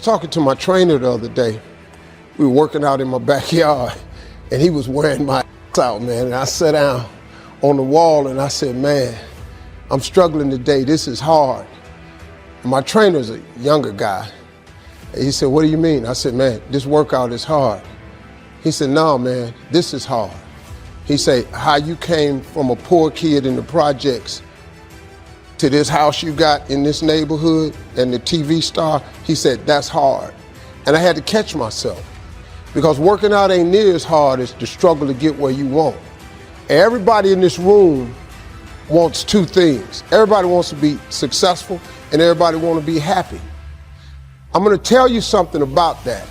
was talking to my trainer the other day. We were working out in my backyard, and he was wearing my out, man. And I sat down on the wall, and I said, man, I'm struggling today. This is hard. My trainer's a younger guy. He said, what do you mean? I said, man, this workout is hard. He said, no, man, this is hard. He said, how you came from a poor kid in the projects to this house you got in this neighborhood and the TV star, he said, that's hard. And I had to catch myself, because working out ain't near as hard as the struggle to get where you want. Everybody in this room wants two things. Everybody wants to be successful, and everybody wants to be happy. I'm gonna tell you something about that.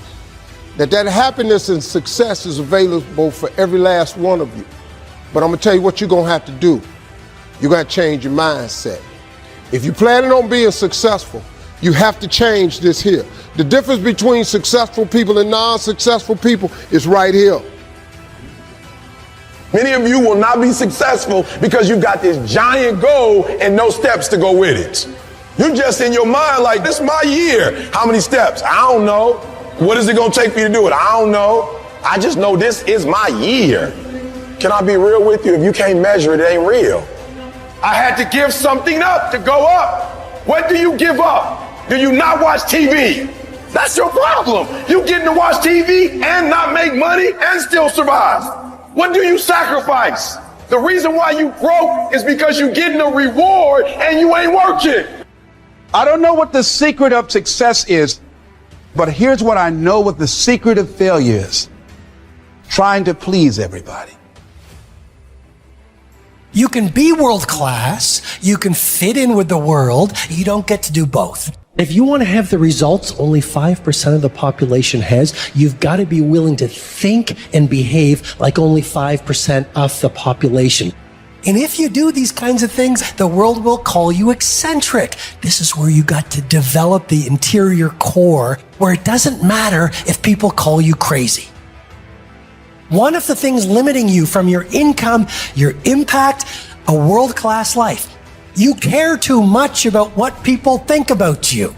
That happiness and success is available for every last one of you. But I'm gonna tell you what you're gonna have to do. You're gonna change your mindset. If you're planning on being successful, you have to change this here. The difference between successful people and non-successful people is right here. Many of you will not be successful because you've got this giant goal and no steps to go with it. You're just in your mind like, this is my year. How many steps? I don't know. What is it going to take for you to do it? I don't know. I just know this is my year. Can I be real with you? If you can't measure it, it ain't real. I had to give something up to go up. What do you give up? Do you not watch TV? That's your problem. You getting to watch TV and not make money and still survive. What do you sacrifice? The reason why you broke is because you getting a reward and you ain't working. I don't know what the secret of success is, but here's what I know what the secret of failure is. Trying to please everybody. You can be world class, you can fit in with the world, you don't get to do both. If you want to have the results only 5% of the population has, you've got to be willing to think and behave like only 5% of the population. And if you do these kinds of things, the world will call you eccentric. This is where you got to develop the interior core, where it doesn't matter if people call you crazy. One of the things limiting you from your income, your impact, a world-class life. You care too much about what people think about you.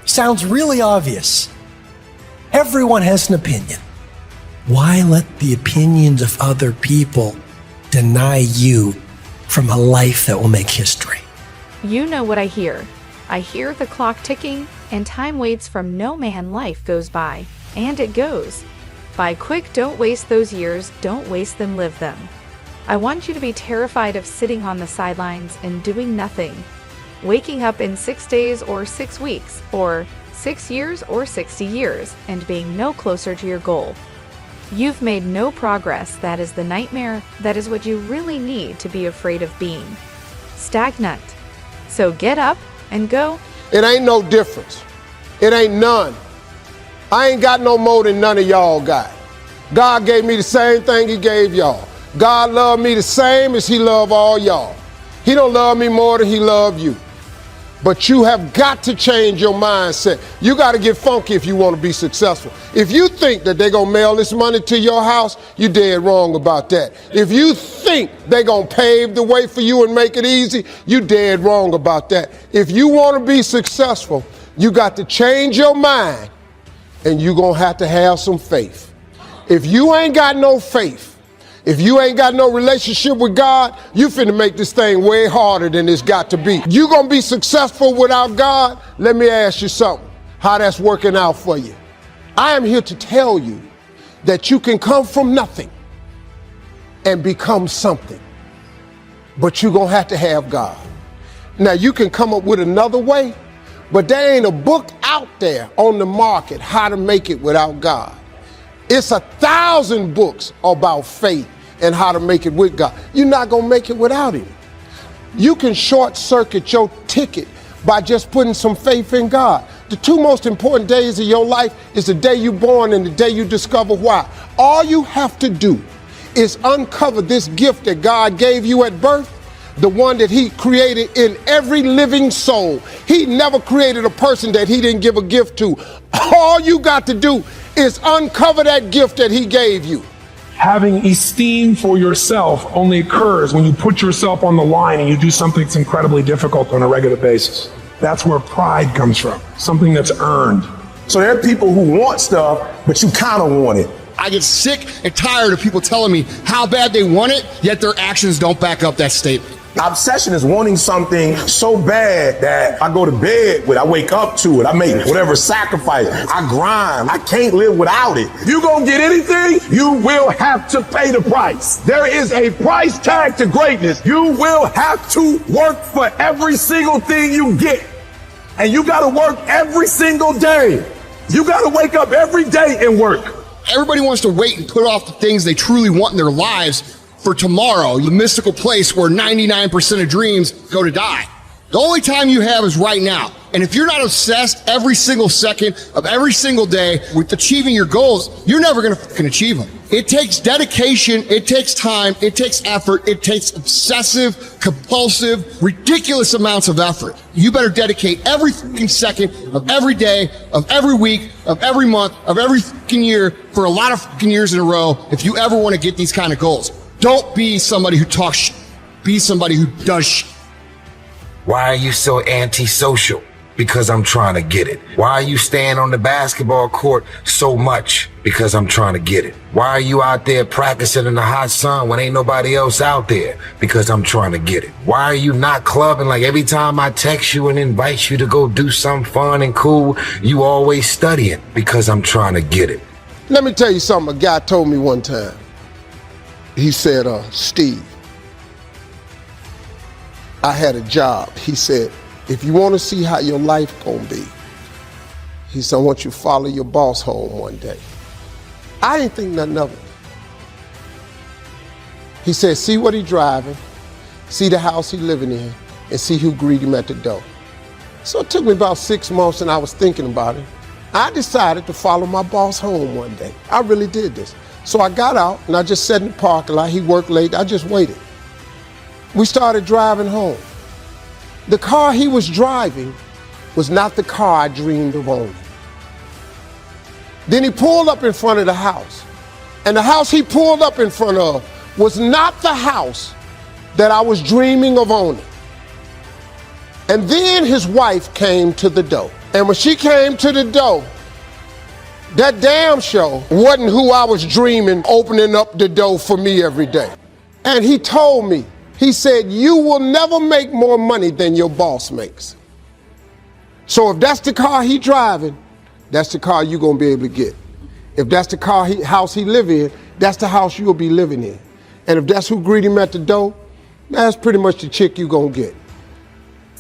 Sounds really obvious. Everyone has an opinion. Why let the opinions of other people deny you from a life that will make history? You know what I hear. I hear the clock ticking, and time waits from no man. Life goes by, and it goes by quick. Don't waste those years. Don't waste them, live them. I want you to be terrified of sitting on the sidelines and doing nothing. Waking up in 6 days or 6 weeks, or 6 years or 60 years, and being no closer to your goal. You've made no progress. That is the nightmare. That is what you really need to be afraid of being. Stagnant. So get up and go. It ain't no difference. It ain't none. I ain't got no more than none of y'all got. God gave me the same thing he gave y'all. God loved me the same as he loved all y'all. He don't love me more than he loved you. But you have got to change your mindset. You got to get funky if you want to be successful. If you think that they're going to mail this money to your house, you're dead wrong about that. If you think they're going to pave the way for you and make it easy, you're dead wrong about that. If you want to be successful, you got to change your mind, and you're going to have some faith. If you ain't got no faith, if you ain't got no relationship with God, you finna make this thing way harder than it's got to be. You gonna be successful without God? Let me ask you something, how that's working out for you. I am here to tell you that you can come from nothing and become something, but you're gonna have to have God. Now you can come up with another way, but there ain't a book out there on the market how to make it without God. It's 1,000 books about faith and how to make it with God. You're not gonna make it without him. You can short circuit your ticket by just putting some faith in God. The two most important days of your life is the day you're born and the day you discover why. All you have to do is uncover this gift that God gave you at birth, the one that he created in every living soul. He never created a person that he didn't give a gift to. All you got to do is uncover that gift that he gave you. Having esteem for yourself only occurs when you put yourself on the line and you do something that's incredibly difficult on a regular basis. That's where pride comes from, something that's earned. So there are people who want stuff, but you kind of want it. I get sick and tired of people telling me how bad they want it, yet their actions don't back up that statement. Obsession is wanting something so bad that I go to bed with, I wake up to it, I make whatever sacrifice, I grind, I can't live without it. You gonna get anything, you will have to pay the price. There is a price tag to greatness. You will have to work for every single thing you get. And you gotta work every single day. You gotta wake up every day and work. Everybody wants to wait and put off the things they truly want in their lives for tomorrow, the mystical place where 99% of dreams go to die. The only time you have is right now. And if you're not obsessed every single second of every single day with achieving your goals, you're never going to achieve them. It takes dedication, it takes time, it takes effort, it takes obsessive, compulsive, ridiculous amounts of effort. You better dedicate every fucking second of every day, of every week, of every month, of every fucking year for a lot of fucking years in a row if you ever want to get these kind of goals. Don't be somebody who talks shit. Be somebody who does shit. Why are you so antisocial? Because I'm trying to get it. Why are you staying on the basketball court so much? Because I'm trying to get it. Why are you out there practicing in the hot sun when ain't nobody else out there? Because I'm trying to get it. Why are you not clubbing like every time I text you and invite you to go do something fun and cool, you always studying? Because I'm trying to get it. Let me tell you something a guy told me one time. He said, Steve, I had a job. He said, if you want to see how your life gonna be, he said, I want you to follow your boss home one day. I didn't think nothing of it. He said, see what he driving, see the house he living in, and see who greet him at the door. So it took me about 6 months and I was thinking about it. I decided to follow my boss home one day. I really did this. So I got out and I just sat in the parking lot. He worked late. I just waited. We started driving home. The car he was driving was not the car I dreamed of owning. Then he pulled up in front of the house. And the house he pulled up in front of was not the house that I was dreaming of owning. And then his wife came to the door. And when she came to the door, that damn show wasn't who I was dreaming opening up the door for me every day. And he told me, he said, you will never make more money than your boss makes. So if that's the car he driving, that's the car you're gonna be able to get. If that's the house he live in, that's the house you'll be living in. And if that's who greet him at the door, that's pretty much the chick you gonna get.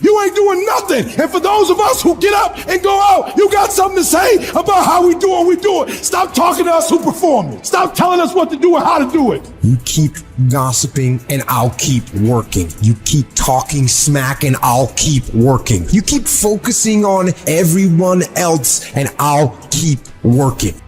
You ain't doing nothing. And for those of us who get up and go out, you got something to say about how we do what we do it. Stop talking to us who perform it. Stop telling us what to do and how to do it. You keep gossiping and I'll keep working. You keep talking smack and I'll keep working. You keep focusing on everyone else and I'll keep working.